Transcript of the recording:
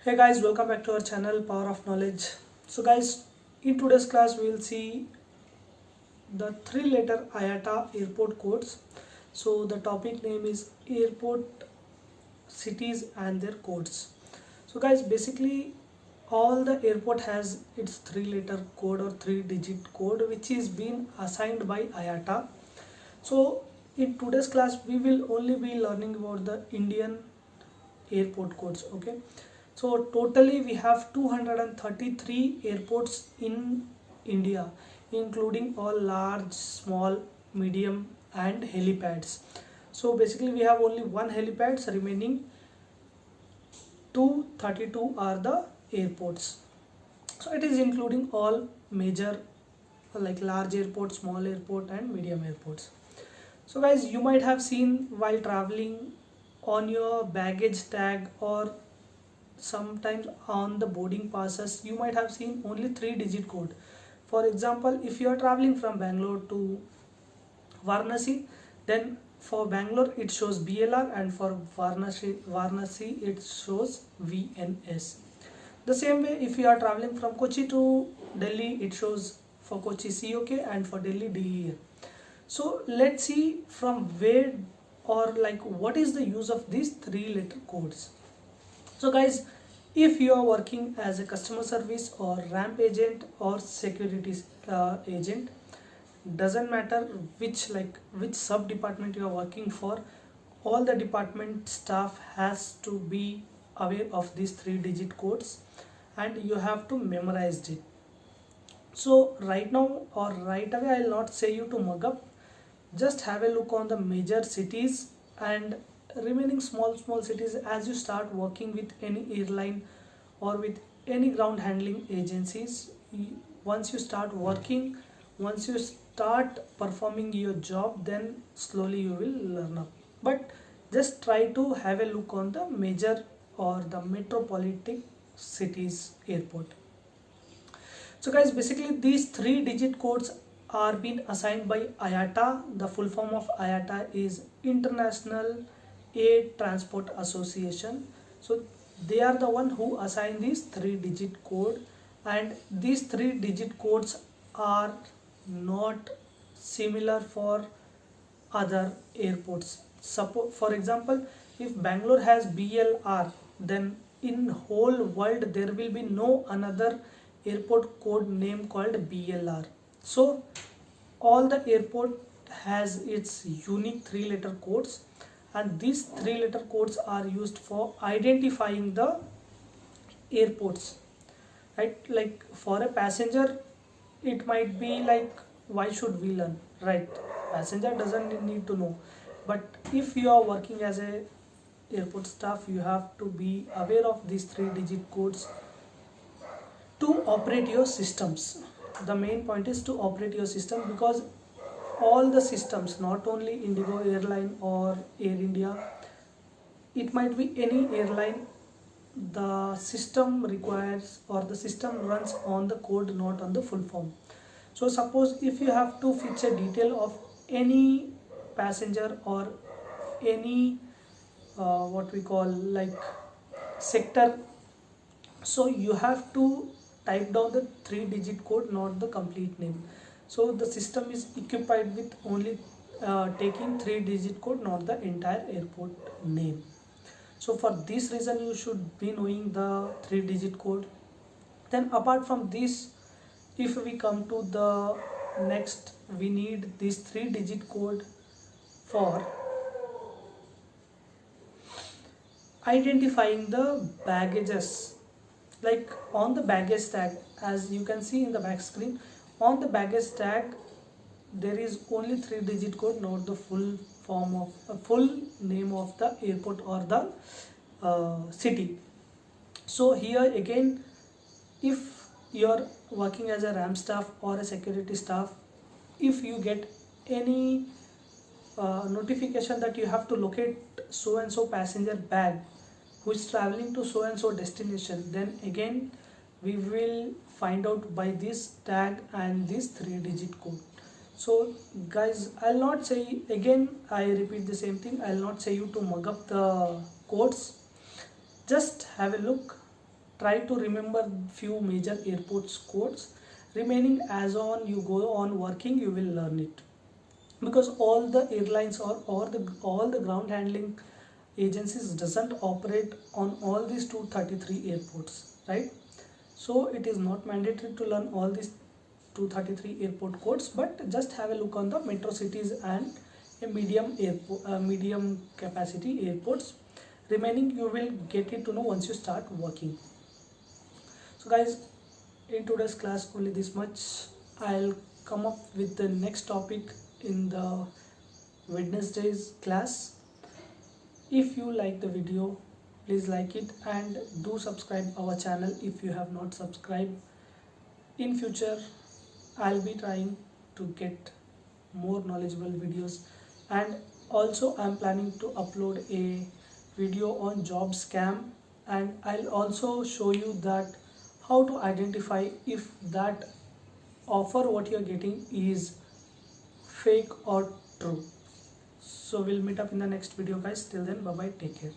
Hey guys, welcome back to our channel Power of Knowledge. So guys, in today's class we will see the three-letter IATA airport codes. So the topic name is airport cities and their codes. So guys, basically all the airport has its three-letter code or three-digit code which is been assigned by IATA. So in today's class we will only be learning about the Indian airport codes. Okay, so totally we have 233 airports in India, including all large, small, medium and helipads. So basically we have only one helipads, remaining 232 are the airports. So it is including all major like large airport, small airport and medium airports. So guys, you might have seen while traveling on your baggage tag or sometimes on the boarding passes, you might have seen only three-digit code. For example, if you are traveling from Bangalore to Varanasi, then for Bangalore it shows BLR and for Varanasi it shows VNS. The same way, if you are traveling from Kochi to Delhi, it shows for Kochi COK and for Delhi DEN. So let's see from where or like what is the use of these three-letter codes. So guys, if you are working as a customer service or ramp agent or security agent, doesn't matter which sub department you are working for, all the department staff has to be aware of these three-digit codes and you have to memorize it. So right now or right away I'll not say you to mug up, just have a look on the major cities and remaining small cities. As you start working with any airline or with any ground handling agencies, once you start working, once you start performing your job, then slowly you will learn up. But just try to have a look on the major or the metropolitan cities airport. So guys, basically these three-digit codes are being assigned by IATA. The full form of IATA is International Air Transport Association. So they are the one who assign these three-digit code, and these three-digit codes are not similar for other airports. Suppose, for example, if Bangalore has BLR, then in whole world there will be no another airport code name called BLR. So all the airport has its unique three-letter codes, and these three-letter codes are used for identifying the airports, right? Like for a passenger, it might be like, why should we learn, right? Passenger doesn't need to know, but if you are working as a airport staff, you have to be aware of these three-digit codes to operate your systems. The main point is to operate your system, because all the systems, not only Indigo airline or Air India, it might be any airline, the system requires or the system runs on the code, not on the full form. So suppose if you have to fetch a detail of any passenger or any what we call like sector, so you have to type down the three-digit code, not the complete name. So the system is equipped with only taking three-digit code, not the entire airport name. So for this reason you should be knowing the three-digit code. Then apart from this, if we come to the next, we need this three-digit code for identifying the baggages. Like on the baggage tag, as you can see in the back screen, on the baggage tag there is only three-digit code, not the full form of full name of the airport or the city. So here again, if you are working as a ramp staff or a security staff, if you get any notification that you have to locate so and so passenger bag who is traveling to so and so destination, then again we will find out by this tag and this three-digit code. So guys, I'll not say, again I repeat the same thing, I'll not say you to mug up the codes. Just have a look try to remember few major airports codes. Remaining, as on you go on working, you will learn it, because all the airlines or the all the ground handling agencies doesn't operate on all these 233 airports, right? So it is not mandatory to learn all these 233 airport codes, but just have a look on the metro cities and a medium capacity airports. Remaining you will get it to know once you start working. So guys, in today's class only this much. I'll come up with the next topic in the Wednesday's class. If you like the video, please like it and do subscribe our channel if you have not subscribed. In future I'll be trying to get more knowledgeable videos, and also I'm planning to upload a video on job scam, and I'll also show you that how to identify if that offer what you're getting is fake or true. So we'll meet up in the next video guys. Till then, bye bye, take care.